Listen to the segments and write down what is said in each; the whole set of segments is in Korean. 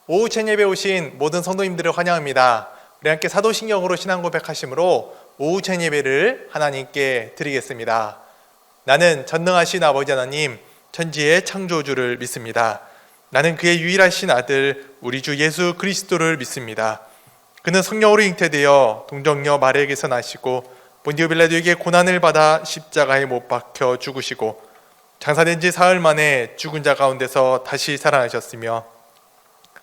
오후 chen 예배 오신 모든 성도님들을 환영합니다. 우리 함께 사도신경으로 신앙 고백하심으로 오후 chen 예배를 하나님께 드리겠습니다. 나는 전능하신 아버지 하나님, 천지의 창조주를 믿습니다. 나는 그의 유일하신 아들 우리 주 예수 그리스도를 믿습니다. 그는 성령으로 잉태되어 동정녀 마리아에게서 나시고 본디오 빌라도에게 고난을 받아 십자가에 못 박혀 죽으시고 장사된 지 사흘 만에 죽은 자 가운데서 다시 살아나셨으며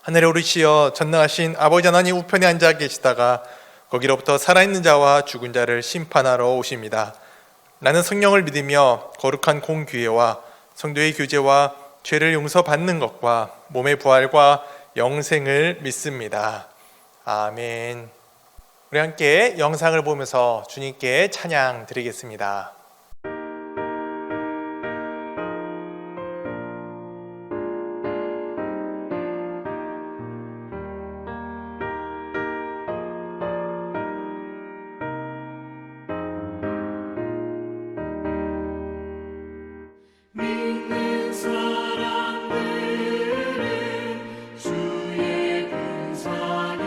하늘에 오르시어 전능하신 아버지 하나님 우편에 앉아 계시다가 거기로부터 살아있는 자와 죽은 자를 심판하러 오십니다. 나는 성령을 믿으며 거룩한 공교회와 성도의 교제와 죄를 용서받는 것과 몸의 부활과 영생을 믿습니다. 아멘. 우리 함께 영상을 보면서 주님께 찬양 드리겠습니다. 믿는 사람들은 주의 군사니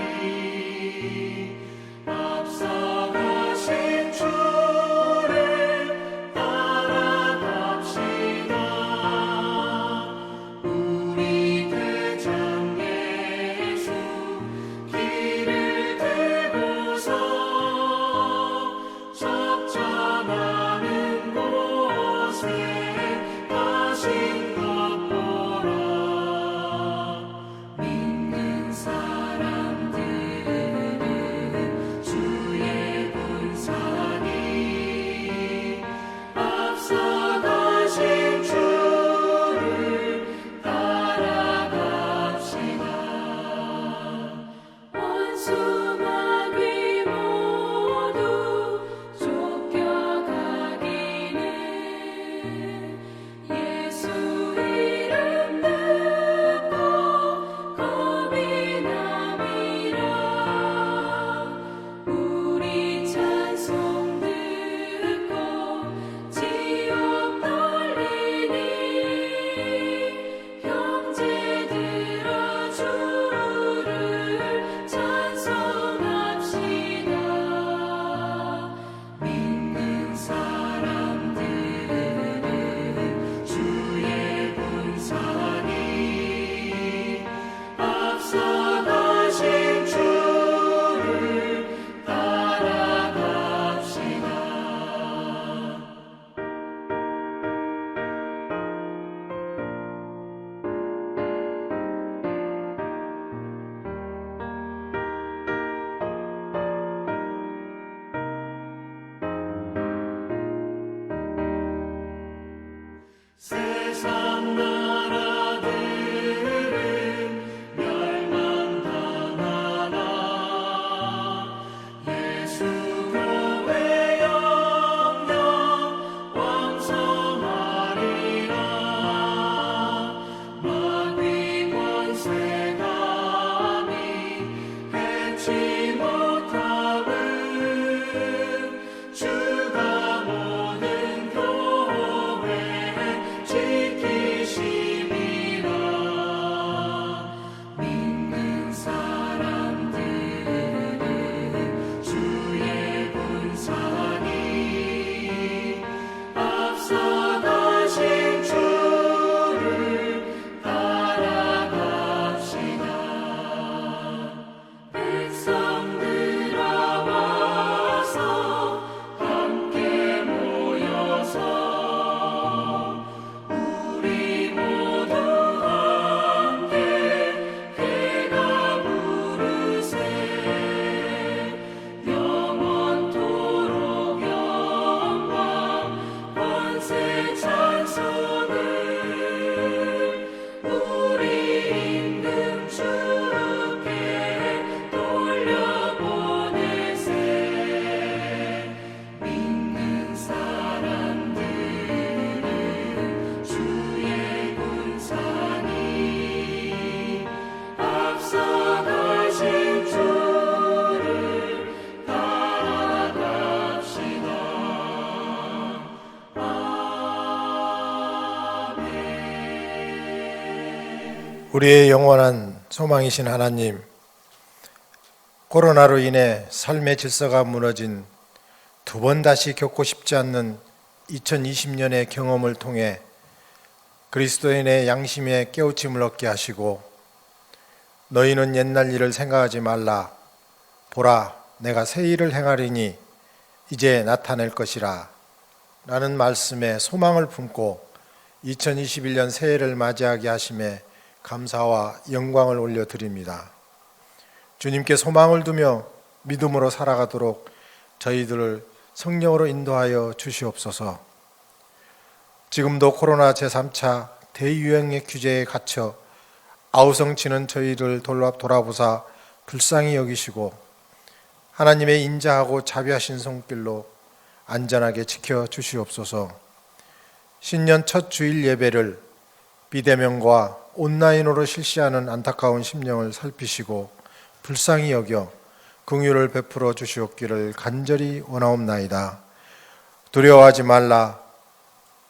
앞서가신 주를 따라갑시다. 우리 대장 예수 길을 들고서 적잖아는 곳에 가신 것 보라. 믿는 사람들은 주의 군사니 앞서가신 주를 따라갑시다. 원수마귀 모두 쫓겨가기는 예수 이름 듣고 겁이 남이라. 우리 찬송 듣고 지옥 떨리니 형제들아 주를 찬송합시다. 믿는 사람들은 주의 군사니 앞서가신 주를 따라갑시다. 세상 나라들은 멸망당하나 예수 교회 영영 왕성하리라. 마귀 권세감이 해치 못함은 주가 모든 교회 지키심이라. 믿는 사람들은 주의 군사니 앞서가신 주를 따라갑시다. 백성들아 와서 함께 모여서 우리 모두 함께 해가 부르세. 영원토록 영광 권세 찬송을 우리 임금 주께 돌려보내세. 믿는 사람들은 주의 군사니 앞서가신 주를 따라갑시다. 아멘. 우리의 영원한 소망이신 하나님, 코로나로 인해 삶의 질서가 무너진 두 번 다시 겪고 싶지 않는 2020년의 경험을 통해 그리스도인의 양심에 깨우침을 얻게 하시고, 너희는 옛날 일을 생각하지 말라. 보라, 내가 새 일을 행하리니 이제 나타낼 것이라 라는 말씀에 소망을 품고 2021년 새해를 맞이하게 하심에 감사와 영광을 올려드립니다. 주님께 소망을 두며 믿음으로 살아가도록 저희들을 성령으로 인도하여 주시옵소서. 지금도 코로나 제3차 대유행의 규제에 갇혀 아우성치는 저희를 돌아보사 불쌍히 여기시고 하나님의 인자하고 자비하신 손길로 안전하게 지켜 주시옵소서. 신년 첫 주일 예배를 비대면과 온라인으로 실시하는 안타까운 심령을 살피시고 불쌍히 여겨 긍휼을 베풀어 주시옵기를 간절히 원하옵나이다. 두려워하지 말라.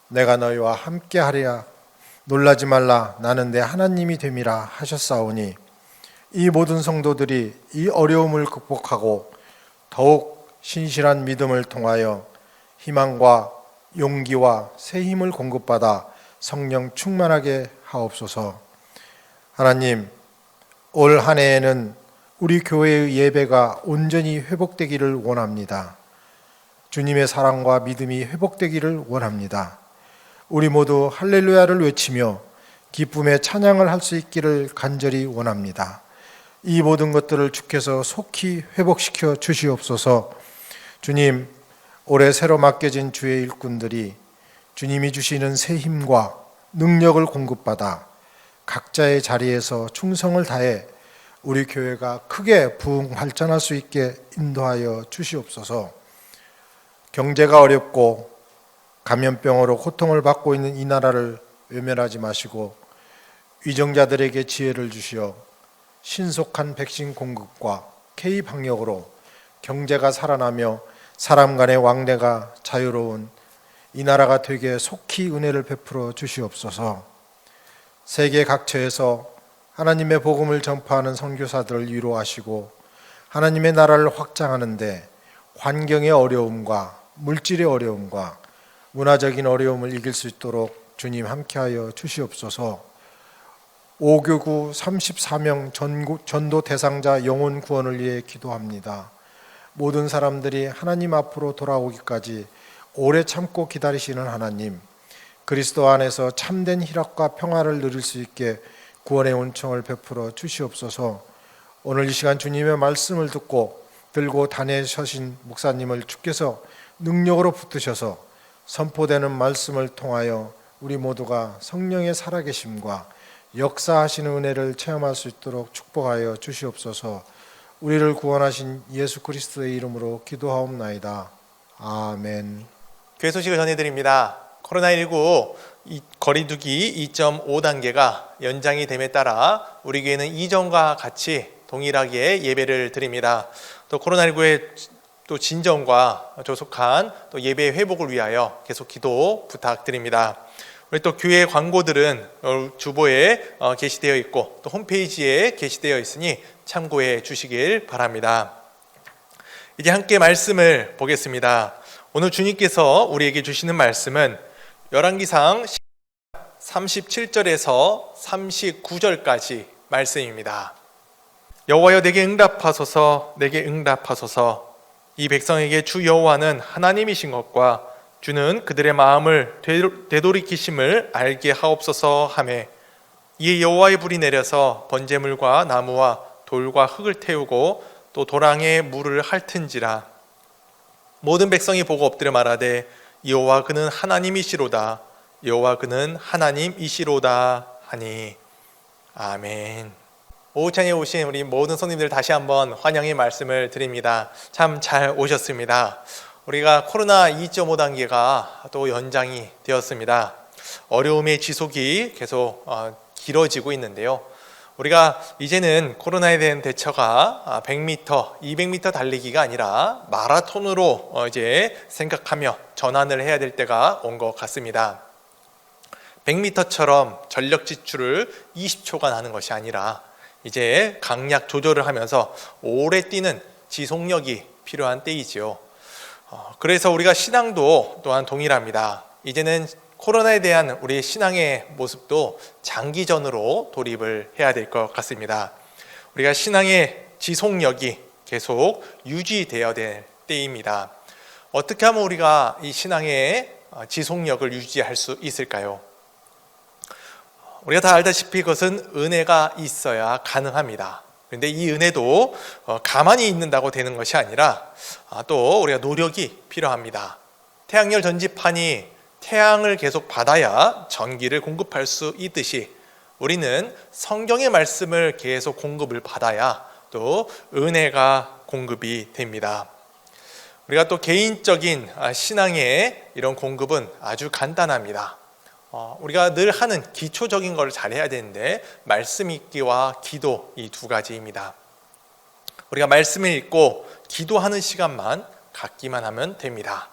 내가 너희와 함께하리라. 놀라지 말라. 나는 내 하나님이 됨이라 하셨사오니, 이 모든 성도들이 이 어려움을 극복하고 더욱 신실한 믿음을 통하여 희망과 용기와 새 힘을 공급받아 성령 충만하게 하옵소서. 하나님, 올 한 해에는 우리 교회의 예배가 온전히 회복되기를 원합니다. 주님의 사랑과 믿음이 회복되기를 원합니다. 우리 모두 할렐루야를 외치며 기쁨의 찬양을 할 수 있기를 간절히 원합니다. 이 모든 것들을 주께서 속히 회복시켜 주시옵소서. 주님, 올해 새로 맡겨진 주의 일꾼들이 주님이 주시는 새 힘과 능력을 공급받아 각자의 자리에서 충성을 다해 우리 교회가 크게 부흥 발전할 수 있게 인도하여 주시옵소서. 경제가 어렵고 감염병으로 고통을 받고 있는 이 나라를 외면하지 마시고 위정자들에게 지혜를 주시어 신속한 백신 공급과 K 방역으로 경제가 살아나며 사람 간의 왕래가 자유로운 이 나라가 되게 속히 은혜를 베풀어 주시옵소서. 세계 각처에서 하나님의 복음을 전파하는 선교사들을 위로하시고 하나님의 나라를 확장하는데 환경의 어려움과 물질의 어려움과 문화적인 어려움을 이길 수 있도록 주님 함께하여 주시옵소서. 5교구 34명 전도 대상자 영혼 구원을 위해 기도합니다. 모든 사람들이 하나님 앞으로 돌아오기까지 오래 참고 기다리시는 하나님, 그리스도 안에서 참된 희락과 평화를 누릴 수 있게 구원의 은총을 베풀어 주시옵소서. 오늘 이 시간 주님의 말씀을 듣고 들고 다니셔신 목사님을 주께서 능력으로 붙드셔서 선포되는 말씀을 통하여 우리 모두가 성령의 살아계심과 역사하시는 은혜를 체험할 수 있도록 축복하여 주시옵소서. 우리를 구원하신 예수 그리스도의 이름으로 기도하옵나이다. 아멘. 교회 소식을 전해드립니다. 코로나19 거리두기 2.5단계가 연장이 됨에 따라 우리 교회는 이전과 같이 동일하게 예배를 드립니다. 또 코로나19의 또 진정과 조속한 또 예배 회복을 위하여 계속 기도 부탁드립니다. 우리 또 교회 광고들은 주보에 게시되어 있고 또 홈페이지에 게시되어 있으니 참고해 주시길 바랍니다. 이제 함께 말씀을 보겠습니다. 오늘 주님께서 우리에게 주시는 말씀은 열왕기상 37절에서 39절까지 말씀입니다. 여호와여 내게 응답하소서, 내게 응답하소서. 이 백성에게 주 여호와는 하나님이신 것과 주는 그들의 마음을 되돌이키심을 알게 하옵소서 하매, 이에 여호와의 불이 내려서 번제물과 나무와 돌과 흙을 태우고 또 도랑에 물을 핥은지라. 모든 백성이 보고 엎드려 말하되 여호와 그는 하나님이시로다, 여호와 그는 하나님이시로다 하니. 아멘. 오후찬에 오신 우리 모든 손님들 다시 한번 환영의 말씀을 드립니다. 참 잘 오셨습니다. 우리가 코로나 2.5단계가 또 연장이 되었습니다. 어려움의 지속이 계속 길어지고 있는데요. 우리가 이제는 코로나에 대한 대처가 100m, 200m 달리기가 아니라 마라톤으로 이제 생각하며 전환을 해야 될 때가 온 것 같습니다. 100m처럼 전력 지출을 20초간 하는 것이 아니라 이제 강약 조절을 하면서 오래 뛰는 지속력이 필요한 때이지요. 그래서 우리가 신앙도 또한 동일합니다. 이제는 코로나에 대한 우리의 신앙의 모습도 장기전으로 돌입을 해야 될 것 같습니다. 우리가 신앙의 지속력이 계속 유지되어야 될 때입니다. 어떻게 하면 우리가 이 신앙의 지속력을 유지할 수 있을까요? 우리가 다 알다시피 그것은 은혜가 있어야 가능합니다. 그런데 이 은혜도 가만히 있는다고 되는 것이 아니라 또 우리가 노력이 필요합니다. 태양열 전지판이 태양을 계속 받아야 전기를 공급할 수 있듯이 우리는 성경의 말씀을 계속 공급을 받아야 또 은혜가 공급이 됩니다. 우리가 또 개인적인 신앙의 이런 공급은 아주 간단합니다. 우리가 늘 하는 기초적인 걸 잘해야 되는데 말씀 읽기와 기도, 이 두 가지입니다. 우리가 말씀을 읽고 기도하는 시간만 갖기만 하면 됩니다.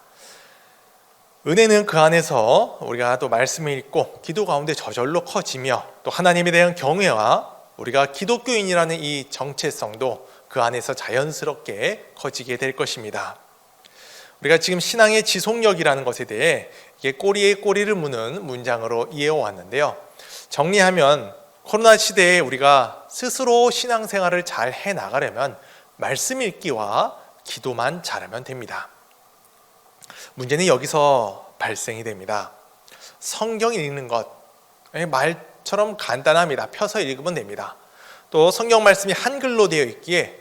은혜는 그 안에서 우리가 또 말씀을 읽고 기도 가운데 저절로 커지며 또 하나님에 대한 경외와 우리가 기독교인이라는 이 정체성도 그 안에서 자연스럽게 커지게 될 것입니다. 우리가 지금 신앙의 지속력이라는 것에 대해 이게 꼬리에 꼬리를 무는 문장으로 이해해왔는데요. 정리하면 코로나 시대에 우리가 스스로 신앙생활을 잘 해나가려면 말씀 읽기와 기도만 잘하면 됩니다. 문제는 여기서 발생이 됩니다. 성경 읽는 것, 말처럼 간단합니다. 펴서 읽으면 됩니다. 또 성경 말씀이 한글로 되어 있기에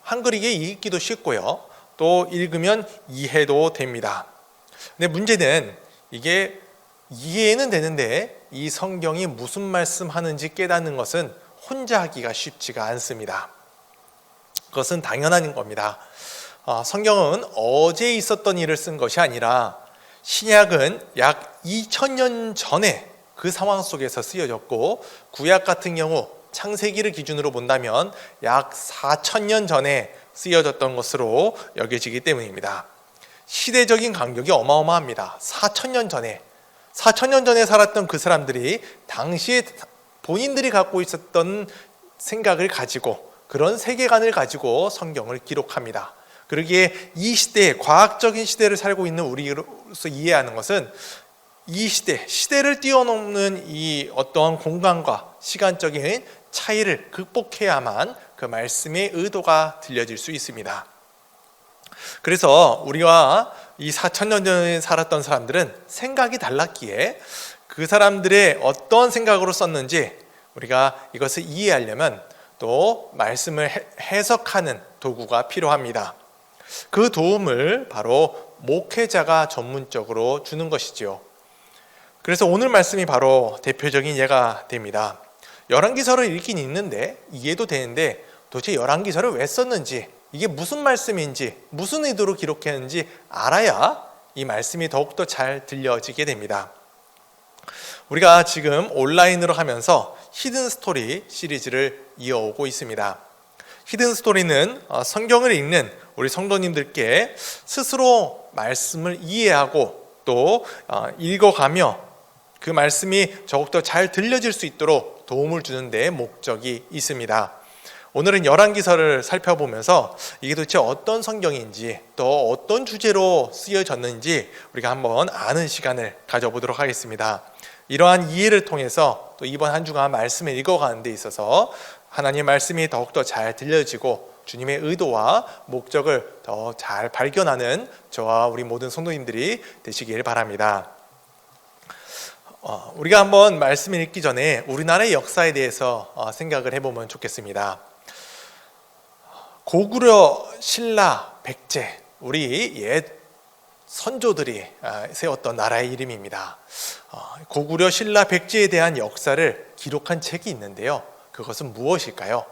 한글이게 읽기도 쉽고요. 또 읽으면 이해도 됩니다. 근데 문제는 이게 이해는 되는데 이 성경이 무슨 말씀하는지 깨닫는 것은 혼자 하기가 쉽지가 않습니다. 그것은 당연한 겁니다. 성경은 어제 있었던 일을 쓴 것이 아니라 신약은 약 2000년 전에 그 상황 속에서 쓰여졌고 구약 같은 경우 창세기를 기준으로 본다면 약 4000년 전에 쓰여졌던 것으로 여겨지기 때문입니다. 시대적인 간격이 어마어마합니다. 4000년 전에 살았던 그 사람들이 당시에 본인들이 갖고 있었던 생각을 가지고 그런 세계관을 가지고 성경을 기록합니다. 그러기에 이 시대에 과학적인 시대를 살고 있는 우리로서 이해하는 것은 이 시대를 뛰어넘는 이 어떠한 공간과 시간적인 차이를 극복해야만 그 말씀의 의도가 들려질 수 있습니다. 그래서 우리와 이 4000년 전에 살았던 사람들은 생각이 달랐기에 그 사람들의 어떤 생각으로 썼는지 우리가 이것을 이해하려면 또 말씀을 해석하는 도구가 필요합니다. 그 도움을 바로 목회자가 전문적으로 주는 것이지요. 그래서 오늘 말씀이 바로 대표적인 예가 됩니다. 열왕기서를 읽긴 읽는데 이해도 되는데 도대체 열왕기서를 왜 썼는지, 이게 무슨 말씀인지, 무슨 의도로 기록했는지 알아야 이 말씀이 더욱더 잘 들려지게 됩니다. 우리가 지금 온라인으로 하면서 히든 스토리 시리즈를 이어오고 있습니다. 히든 스토리는 성경을 읽는 우리 성도님들께 스스로 말씀을 이해하고 또 읽어가며 그 말씀이 더욱더 잘 들려질 수 있도록 도움을 주는 데 목적이 있습니다. 오늘은 열왕기서를 살펴보면서 이게 도대체 어떤 성경인지 또 어떤 주제로 쓰여졌는지 우리가 한번 아는 시간을 가져보도록 하겠습니다. 이러한 이해를 통해서 또 이번 한 주간 말씀을 읽어가는 데 있어서 하나님의 말씀이 더욱더 잘 들려지고 주님의 의도와 목적을 더 잘 발견하는 저와 우리 모든 성도님들이 되시길 바랍니다. 우리가 한번 말씀을 읽기 전에 우리나라의 역사에 대해서 생각을 해보면 좋겠습니다. 고구려, 신라, 백제, 우리 옛 선조들이 세웠던 나라의 이름입니다. 고구려, 신라, 백제에 대한 역사를 기록한 책이 있는데요. 그것은 무엇일까요?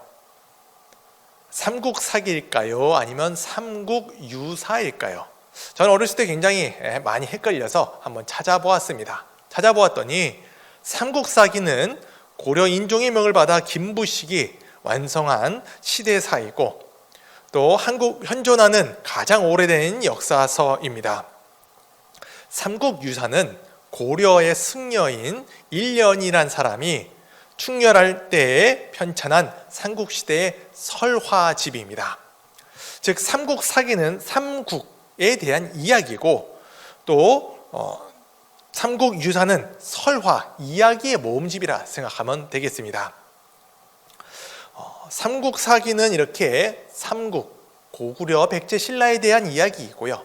삼국사기일까요? 아니면 삼국유사일까요? 저는 어렸을 때 굉장히 많이 헷갈려서 한번 찾아보았습니다. 찾아보았더니 삼국사기는 고려 인종의 명을 받아 김부식이 완성한 시대사이고 또 한국 현존하는 가장 오래된 역사서입니다. 삼국유사는 고려의 승려인 일련이란 사람이 충렬할 때에 편찬한 삼국시대의 설화집입니다. 즉 삼국사기는 삼국에 대한 이야기고 또 삼국유사는 설화, 이야기의 모음집이라 생각하면 되겠습니다. 삼국사기는 이렇게 삼국, 고구려, 백제, 신라에 대한 이야기이고요.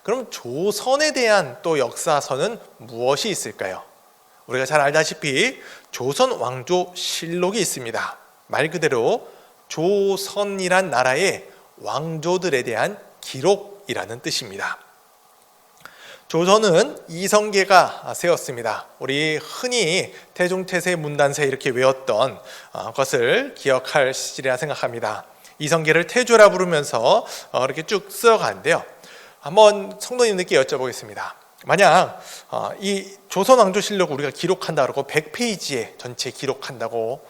그럼 조선에 대한 또 역사서는 무엇이 있을까요? 우리가 잘 알다시피 조선 왕조 실록이 있습니다. 말 그대로 조선이란 나라의 왕조들에 대한 기록이라는 뜻입니다. 조선은 이성계가 세웠습니다. 우리 흔히 태종태세 문단세 이렇게 외웠던 것을 기억하시리라 생각합니다. 이성계를 태조라 부르면서 이렇게 쭉 쓰어가는데요. 한번 성도님들께 여쭤보겠습니다. 만약 이 조선왕조실록 우리가 기록한다 그러고 100페이지에 전체 기록한다고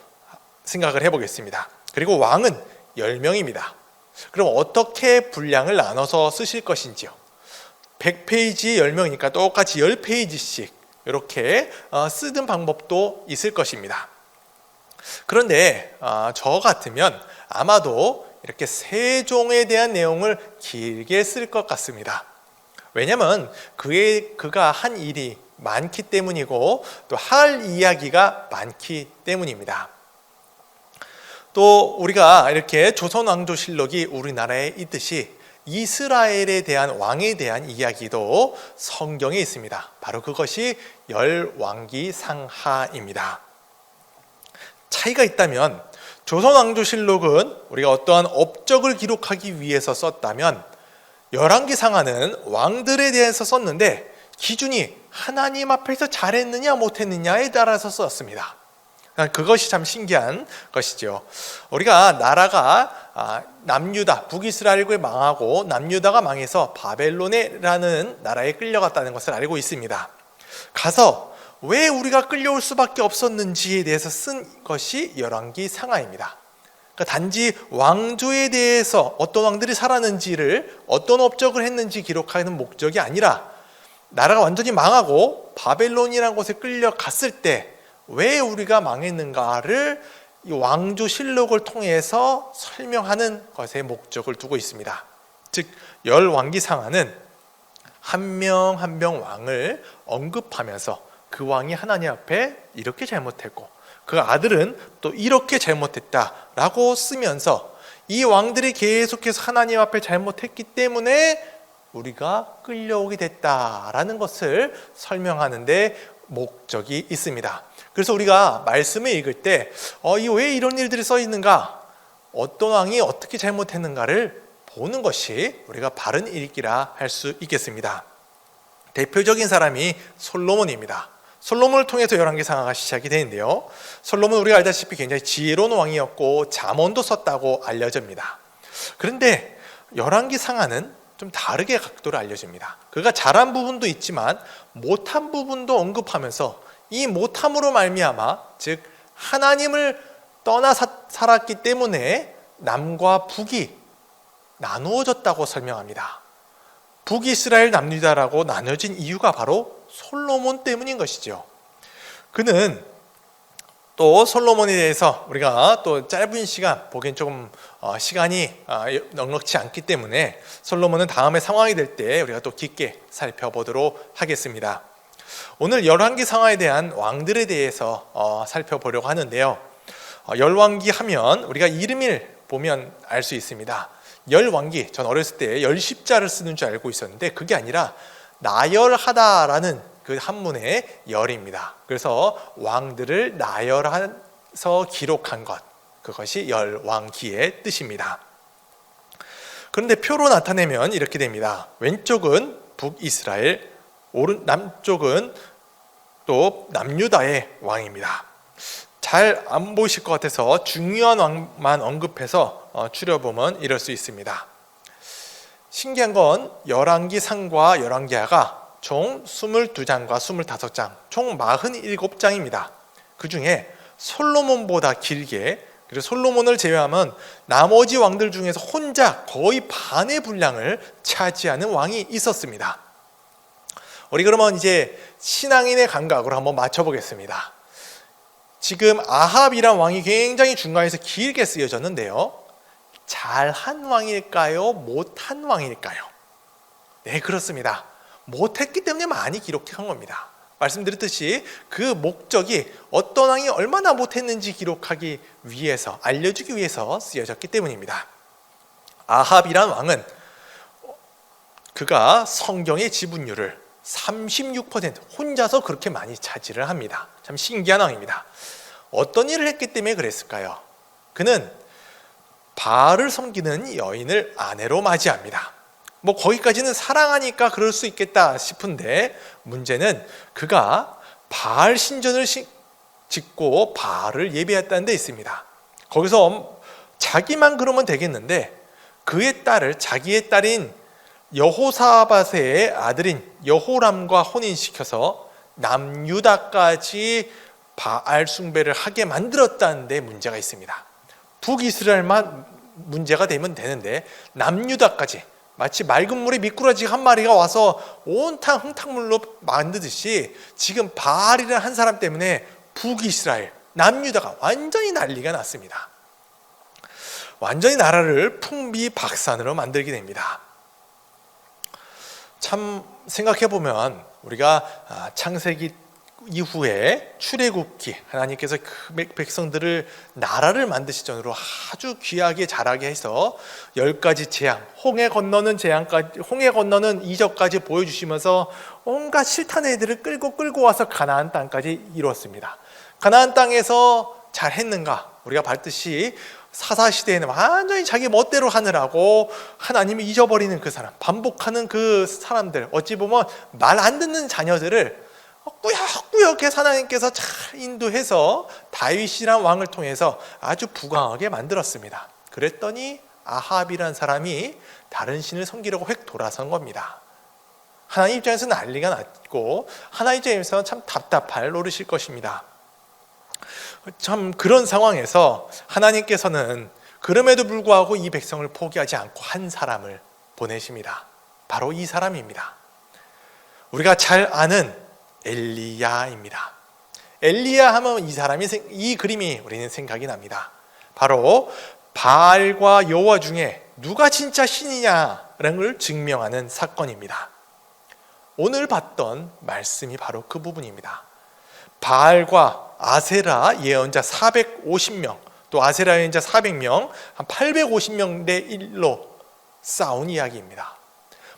생각을 해보겠습니다. 그리고 왕은 10명입니다. 그럼 어떻게 분량을 나눠서 쓰실 것인지요? 100페이지 10명이니까 똑같이 10페이지씩 이렇게 쓰는 방법도 있을 것입니다. 그런데 저 같으면 아마도 이렇게 세종에 대한 내용을 길게 쓸 것 같습니다. 왜냐하면 그가 한 일이 많기 때문이고 또 할 이야기가 많기 때문입니다. 또 우리가 이렇게 조선왕조실록이 우리나라에 있듯이 이스라엘에 대한 왕에 대한 이야기도 성경에 있습니다. 바로 그것이 열왕기상하입니다. 차이가 있다면 조선왕조실록은 우리가 어떠한 업적을 기록하기 위해서 썼다면 열왕기상하는 왕들에 대해서 썼는데 기준이 하나님 앞에서 잘했느냐 못했느냐에 따라서 썼습니다. 그것이 참 신기한 것이죠. 우리가 나라가 남유다, 북이스라엘국에 망하고 남유다가 망해서 바벨론이라는 나라에 끌려갔다는 것을 알고 있습니다. 가서 왜 우리가 끌려올 수밖에 없었는지에 대해서 쓴 것이 열왕기상하입니다. 그러니까 단지 왕조에 대해서 어떤 왕들이 살았는지를 어떤 업적을 했는지 기록하는 목적이 아니라 나라가 완전히 망하고 바벨론이라는 곳에 끌려갔을 때 왜 우리가 망했는가를 이 왕조실록을 통해서 설명하는 것에 목적을 두고 있습니다. 즉 열왕기상하는 한 명 한 명 왕을 언급하면서 그 왕이 하나님 앞에 이렇게 잘못했고 그 아들은 또 이렇게 잘못했다라고 쓰면서 이 왕들이 계속해서 하나님 앞에 잘못했기 때문에 우리가 끌려오게 됐다라는 것을 설명하는 데 목적이 있습니다. 그래서 우리가 말씀을 읽을 때 왜 이런 일들이 써 있는가, 어떤 왕이 어떻게 잘못했는가를 보는 것이 우리가 바른 읽기라 할 수 있겠습니다. 대표적인 사람이 솔로몬입니다. 솔로몬을 통해서 열왕기상하가 시작이 되는데요. 솔로몬은 우리가 알다시피 굉장히 지혜로운 왕이었고 잠언도 썼다고 알려집니다. 그런데 열왕기상하는 좀 다르게 각도를 알려집니다. 그가 잘한 부분도 있지만 못한 부분도 언급하면서 이 못함으로 말미암아 즉 하나님을 떠나 살았기 때문에 남과 북이 나누어졌다고 설명합니다. 북이스라엘 남유다라고 나눠진 이유가 바로 솔로몬 때문인 것이죠. 그는 또 솔로몬에 대해서 우리가 또 짧은 시간 보기엔 조금 시간이 넉넉치 않기 때문에 솔로몬은 다음에 상황이 될 때 우리가 또 깊게 살펴보도록 하겠습니다. 오늘 열왕기상하에 대한 왕들에 대해서 살펴보려고 하는데요. 열왕기 하면 우리가 이름을 보면 알 수 있습니다. 열왕기, 전 어렸을 때 열십자를 쓰는 줄 알고 있었는데 그게 아니라 나열하다라는 그 한문의 열입니다. 그래서 왕들을 나열해서 기록한 것, 그것이 열왕기의 뜻입니다. 그런데 표로 나타내면 이렇게 됩니다. 왼쪽은 북이스라엘, 남쪽은 또 남유다의 왕입니다. 잘 안 보이실 것 같아서 중요한 왕만 언급해서 추려보면 이럴 수 있습니다. 신기한 건 열왕기상과 열왕기하가 총 22장과 25장, 총 47장입니다. 그 중에 솔로몬보다 길게, 그리고 솔로몬을 제외하면 나머지 왕들 중에서 혼자 거의 반의 분량을 차지하는 왕이 있었습니다. 우리 그러면 이제 신앙인의 감각으로 한번 맞춰보겠습니다. 지금 아합이란 왕이 굉장히 중간에서 길게 쓰여졌는데요. 잘한 왕일까요? 못한 왕일까요? 네, 그렇습니다. 못했기 때문에 많이 기록한 겁니다. 말씀드렸듯이 그 목적이 어떤 왕이 얼마나 못했는지 기록하기 위해서, 알려주기 위해서 쓰여졌기 때문입니다. 아합이란 왕은 그가 성경의 지분율을 36% 혼자서 그렇게 많이 차지를 합니다. 참 신기한 왕입니다. 어떤 일을 했기 때문에 그랬을까요? 그는 바알을 섬기는 여인을 아내로 맞이합니다. 뭐 거기까지는 사랑하니까 그럴 수 있겠다 싶은데, 문제는 그가 바알 신전을 짓고 바알을 예배했다는 데 있습니다. 거기서 자기만 그러면 되겠는데 그의 딸을 자기의 딸인 여호사밧의 아들인 여호람과 혼인시켜서 남유다까지 바알 숭배를 하게 만들었다는 데 문제가 있습니다. 북이스라엘만 문제가 되면 되는데 남유다까지, 마치 맑은 물에 미꾸라지 한 마리가 와서 온통 흥탕물로 만드듯이 지금 바알이라는 한 사람 때문에 북이스라엘, 남유다가 완전히 난리가 났습니다. 완전히 나라를 풍비박산으로 만들게 됩니다. 참 생각해보면 우리가 창세기 이후에 출애굽기, 하나님께서 그 백성들을 나라를 만드시 전으로 아주 귀하게 자라게 해서 10가지 재앙, 홍해 건너는 재앙까지, 홍해 건너는 이적까지 보여주시면서 온갖 싫다는 애들을 끌고 와서 가나안 땅까지 이루었습니다. 가나안 땅에서 잘했는가? 우리가 봤듯이 사사시대에는 완전히 자기 멋대로 하느라고 하나님을 잊어버리는 그 사람, 반복하는 그 사람들, 어찌 보면 말 안 듣는 자녀들을 꾸역꾸역 하나님께서 잘 인도해서 다윗이란 왕을 통해서 아주 부강하게 만들었습니다. 그랬더니 아합이란 사람이 다른 신을 섬기려고 획 돌아선 겁니다. 하나님 입장에서 난리가 났고 하나님 입장에서는 참 답답할 노릇일 것입니다. 참 그런 상황에서 하나님께서는 그럼에도 불구하고 이 백성을 포기하지 않고 한 사람을 보내십니다. 바로 이 사람입니다. 우리가 잘 아는 엘리야입니다. 엘리야 하면 이 그림이 우리는 생각이 납니다. 바로 바알과 여호와 중에 누가 진짜 신이냐라는 걸 증명하는 사건입니다. 오늘 봤던 말씀이 바로 그 부분입니다. 바알과 아세라 예언자 450명, 또 아세라 예언자 400명, 한 850명 대 1로 싸운 이야기입니다.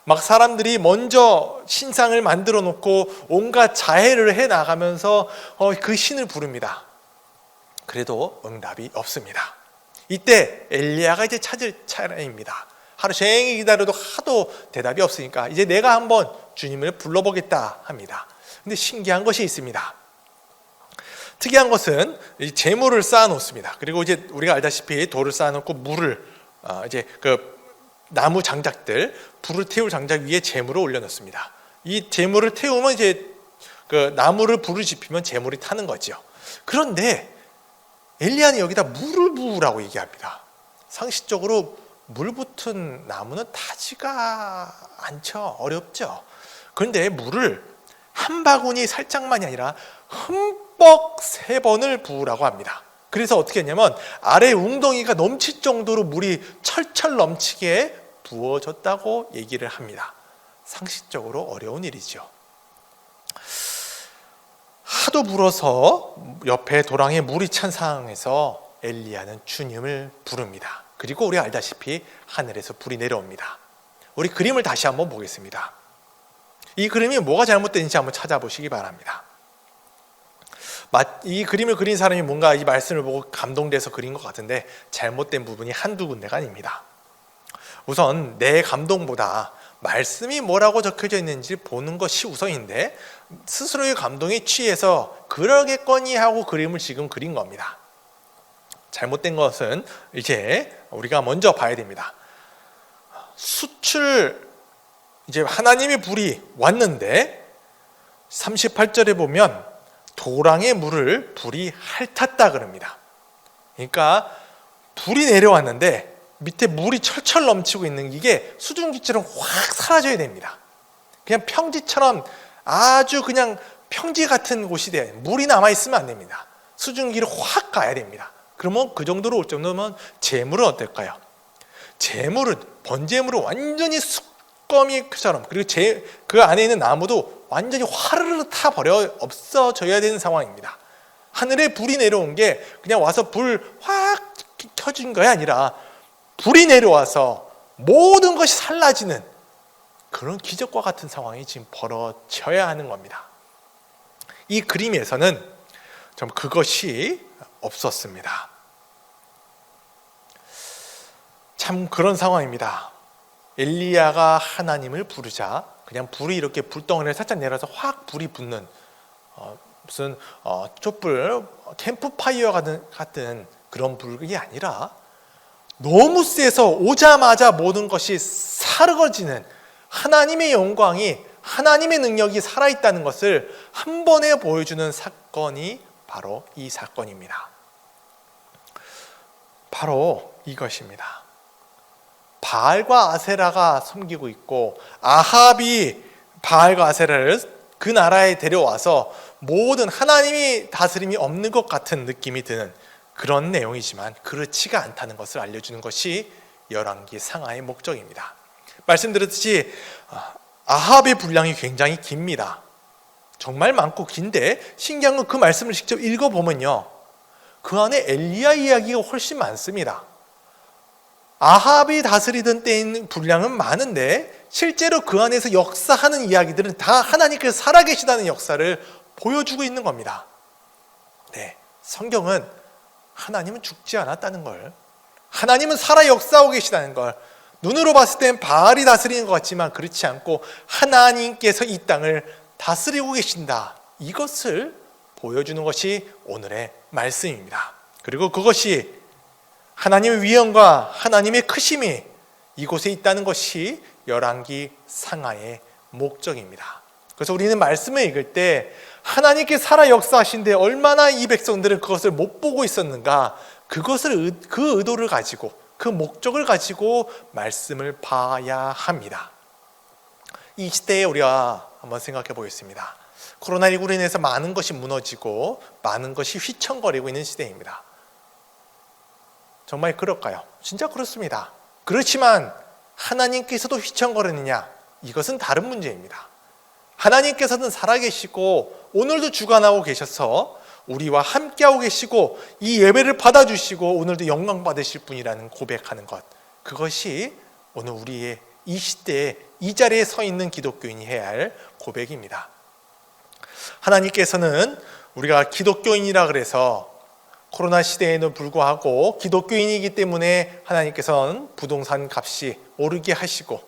막 사람들이 먼저 신상을 만들어 놓고 온갖 자해를 해 나가면서 그 신을 부릅니다. 그래도 응답이 없습니다. 이때 엘리야가 이제 찾을 차례입니다. 하루 종일 기다려도 하도 대답이 없으니까 이제 내가 한번 주님을 불러보겠다 합니다. 근데 신기한 것이 있습니다. 특이한 것은 재물을 쌓아 놓습니다. 그리고 이제 우리가 알다시피 돌을 쌓아 놓고 물을 이제 그 나무 장작들, 불을 태울 장작 위에 재물을 올려놓습니다. 이 재물을 태우면 이제 그 나무를 불을 지피면 재물이 타는 거죠. 그런데 엘리야는 여기다 물을 부으라고 얘기합니다. 상식적으로 물 붙은 나무는 타지가 않죠. 어렵죠. 그런데 물을 한 바구니 살짝만이 아니라 흠뻑 3번을 부으라고 합니다. 그래서 어떻게 했냐면 아래 웅덩이가 넘칠 정도로 물이 철철 넘치게 부어졌다고 얘기를 합니다. 상식적으로 어려운 일이죠. 하도 불어서 옆에 도랑에 물이 찬 상황에서 엘리야는 주님을 부릅니다. 그리고 우리 알다시피 하늘에서 불이 내려옵니다. 우리 그림을 다시 한번 보겠습니다. 이 그림이 뭐가 잘못된지 한번 찾아보시기 바랍니다. 이 그림을 그린 사람이 뭔가 이 말씀을 보고 감동돼서 그린 것 같은데 잘못된 부분이 한두 군데가 아닙니다. 우선 내 감동보다 말씀이 뭐라고 적혀져 있는지 보는 것이 우선인데 스스로의 감동에 취해서 그러겠거니 하고 그림을 지금 그린 겁니다. 잘못된 것은 이제 우리가 먼저 봐야 됩니다. 이제 하나님의 불이 왔는데 38절에 보면 도랑의 물을 불이 핥았다 그럽니다. 그러니까 불이 내려왔는데 밑에 물이 철철 넘치고 있는 이게 수증기처럼 확 사라져야 됩니다. 그냥 평지처럼 아주 그냥 평지 같은 곳이 돼야 돼요. 물이 남아있으면 안 됩니다. 수증기를 확 가야 됩니다. 그러면 그 정도로 올 정도면 재물은 어떨까요? 재물은 번제물은 완전히 수거미처럼, 그리고 그 안에 있는 나무도 완전히 화르르 타버려 없어져야 되는 상황입니다. 하늘에 불이 내려온 게 그냥 와서 불 확 켜진 것이 아니라 불이 내려와서 모든 것이 살라지는 그런 기적과 같은 상황이 지금 벌어져야 하는 겁니다. 이 그림에서는 좀 그것이 없었습니다. 참 그런 상황입니다. 엘리야가 하나님을 부르자 그냥 불이 이렇게 불덩이를 살짝 내려서 확 불이 붙는 무슨 촛불 캠프파이어 같은 그런 불이 아니라 너무 세서 오자마자 모든 것이 사르거지는 하나님의 영광이, 하나님의 능력이 살아있다는 것을 한 번에 보여주는 사건이 바로 이 사건입니다. 바로 이것입니다. 바알과 아세라가 섬기고 있고 아합이 바알과 아세라를 그 나라에 데려와서 모든 하나님이 다스림이 없는 것 같은 느낌이 드는 그런 내용이지만 그렇지가 않다는 것을 알려주는 것이 열왕기 상하의 목적입니다. 말씀드렸듯이 아합의 분량이 굉장히 깁니다. 정말 많고 긴데 신기한 건 그 말씀을 직접 읽어보면요, 그 안에 엘리야 이야기가 훨씬 많습니다. 아합이 다스리던 때인 분량은 많은데 실제로 그 안에서 역사하는 이야기들은 다 하나님께서 살아계시다는 역사를 보여주고 있는 겁니다. 네, 성경은 하나님은 죽지 않았다는 걸, 하나님은 살아 역사하고 계시다는 걸, 눈으로 봤을 땐 바알이 다스리는 것 같지만 그렇지 않고 하나님께서 이 땅을 다스리고 계신다, 이것을 보여주는 것이 오늘의 말씀입니다. 그리고 그것이 하나님의 위엄과 하나님의 크심이 이곳에 있다는 것이 열왕기 상하의 목적입니다. 그래서 우리는 말씀을 읽을 때 하나님께 살아 역사하신데 얼마나 이 백성들은 그것을 못 보고 있었는가, 그것을 그 의도를 가지고 그 목적을 가지고 말씀을 봐야 합니다. 이 시대에 우리가 한번 생각해 보겠습니다. 코로나19로 인해서 많은 것이 무너지고 많은 것이 휘청거리고 있는 시대입니다. 정말 그럴까요? 진짜 그렇습니다. 그렇지만 하나님께서도 휘청거리느냐? 이것은 다른 문제입니다. 하나님께서는 살아계시고 오늘도 주관하고 계셔서 우리와 함께하고 계시고 이 예배를 받아주시고 오늘도 영광 받으실 분이라는 고백하는 것, 그것이 오늘 우리의 이 시대에 이 자리에 서 있는 기독교인이 해야 할 고백입니다. 하나님께서는 우리가 기독교인이라 그래서 코로나 시대에도 불구하고 기독교인이기 때문에 하나님께서는 부동산 값이 오르게 하시고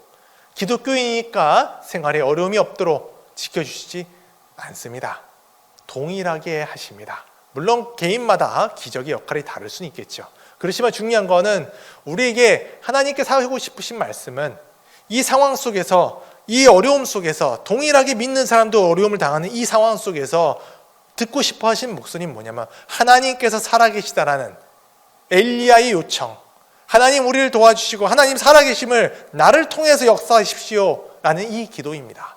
기독교인이니까 생활에 어려움이 없도록 지켜주시지 않습니다. 동일하게 하십니다. 물론 개인마다 기적의 역할이 다를 수는 있겠죠. 그렇지만 중요한 거는 우리에게 하나님께서 하고 싶으신 말씀은 이 상황 속에서, 이 어려움 속에서, 동일하게 믿는 사람도 어려움을 당하는 이 상황 속에서 듣고 싶어 하신 목소리는 뭐냐면 하나님께서 살아계시다라는 엘리야의 요청, 하나님 우리를 도와주시고 하나님 살아계심을 나를 통해서 역사하십시오 라는 이 기도입니다.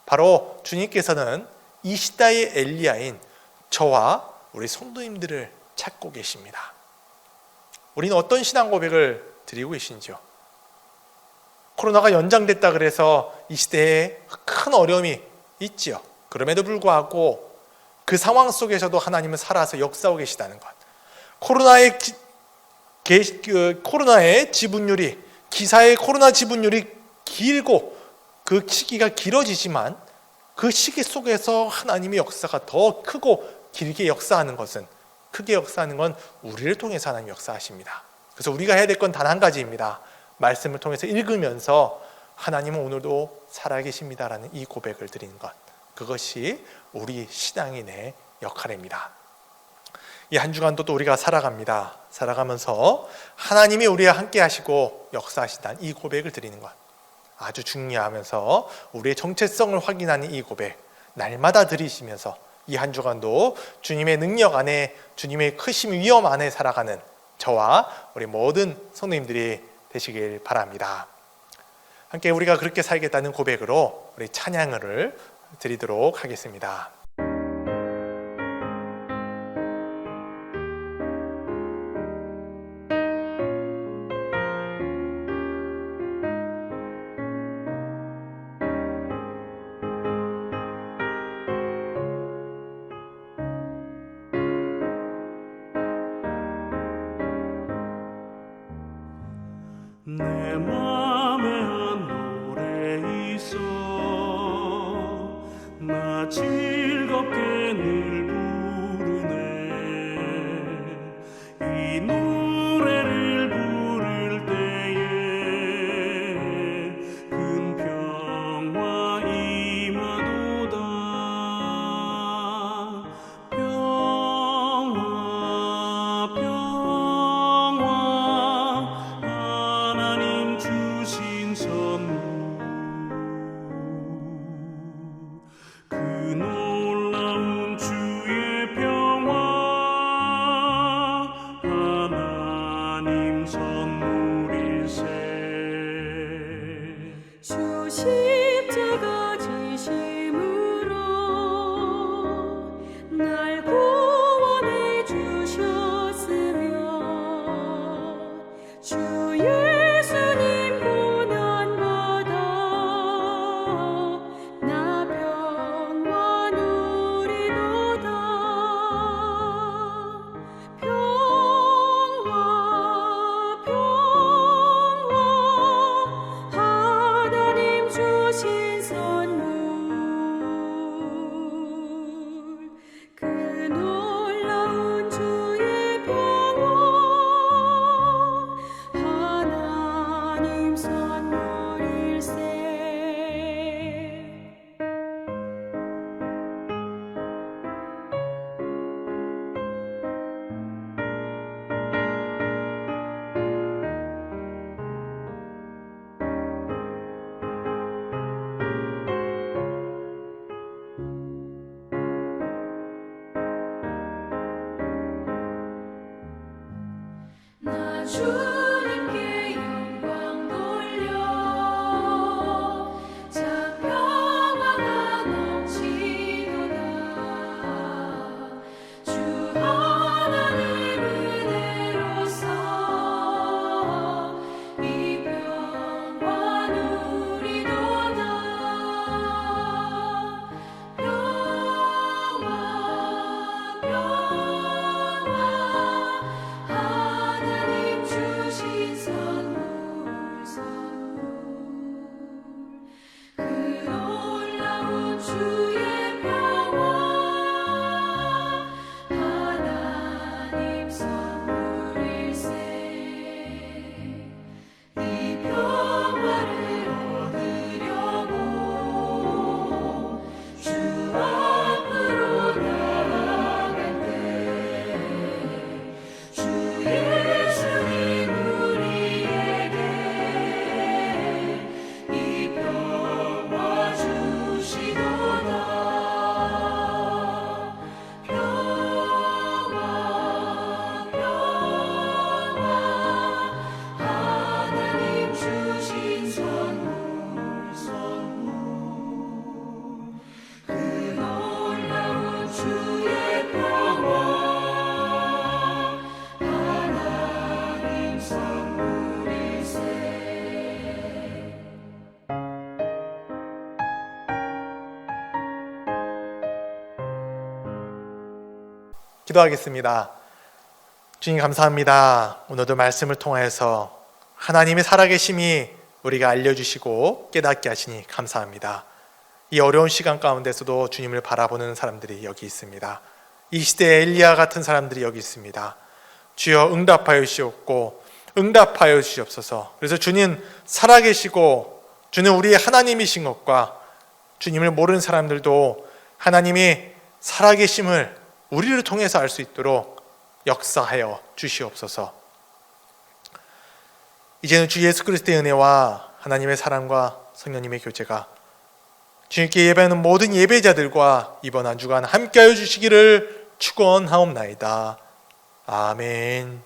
바로 주님께서는 이 시대의 엘리야인 저와 우리 성도님들을 찾고 계십니다. 우리는 어떤 신앙 고백을 드리고 계신지요? 코로나가 연장됐다 그래서 이 시대에 큰 어려움이 있지요. 그럼에도 불구하고 그 상황 속에서도 하나님은 살아서 역사하고 계시다는 것, 코로나의 지분율이, 기사의 코로나 지분율이 길고 그 시기가 길어지지만 그 시기 속에서 하나님의 역사가 더 크고 길게 역사하는 것은, 크게 역사하는 건 우리를 통해서 하나님 역사하십니다. 그래서 우리가 해야 될 건 단 한 가지입니다. 말씀을 통해서 읽으면서 하나님은 오늘도 살아계십니다라는 이 고백을 드리는 것, 그것이 우리 신앙인의 역할입니다. 이 한 주간도 또 우리가 살아갑니다. 살아가면서 하나님이 우리와 함께 하시고 역사하신다는 이 고백을 드리는 것, 아주 중요하면서 우리의 정체성을 확인하는 이 고백 날마다 드리시면서 이 한 주간도 주님의 능력 안에, 주님의 크심 위엄 안에 살아가는 저와 우리 모든 성도님들이 되시길 바랍니다. 함께 우리가 그렇게 살겠다는 고백으로 우리 찬양을 드리도록 하겠습니다. 맘에 한 노래 있어 나 즐겁게 늘 부르네 이 노래를 부를 때에 큰 평화 임하도다 평화 평화 하나님 주신 선물 그 놀라운 주의 평화 하나님 선물일세 주 십자가 지심으로 날 구원해 주셨으며 주 예수님 고난받아 나 평화 누리도다 평화 평화 하나님 주신 선물 그 놀라운 주의 평화 하나님 선물일세 나 주님께 영광 돌려 자 평화가 넘치도다 주 하나님 은혜로서 이 평화 누리도다 평화 평화 하나님 주신 선물 그 놀라운 주의 평화 하나님 선물일세 이 평화를 얻으려고 주 앞으로 나아갈 주 예수님 우리에게 이 평화 주시도다 평화 평화 하나님 주신 선물 그 놀라운 주의 평화 하나님 선물일세 기도하겠습니다. 주님 감사합니다. 오늘도 말씀을 통하여서 하나님의 살아계심이 우리가 알려주시고 깨닫게 하시니 감사합니다. 이 어려운 시간 가운데서도 주님을 바라보는 사람들이 여기 있습니다. 이 시대에 엘리야 같은 사람들이 여기 있습니다. 주여 응답하여 주시옵고 응답하여 주시옵소서. 그래서 주님 살아계시고 주는 우리의 하나님이신 것과 주님을 모르는 사람들도 하나님이 살아계심을 우리를 통해서 알 수 있도록 역사하여 주시옵소서. 이제는 주 예수 그리스도의 은혜와 하나님의 사랑과 성령님의 교제가 주님께 예배하는 모든 예배자들과 이번 한 주간 함께하여 주시기를 축원하옵나이다. 아멘.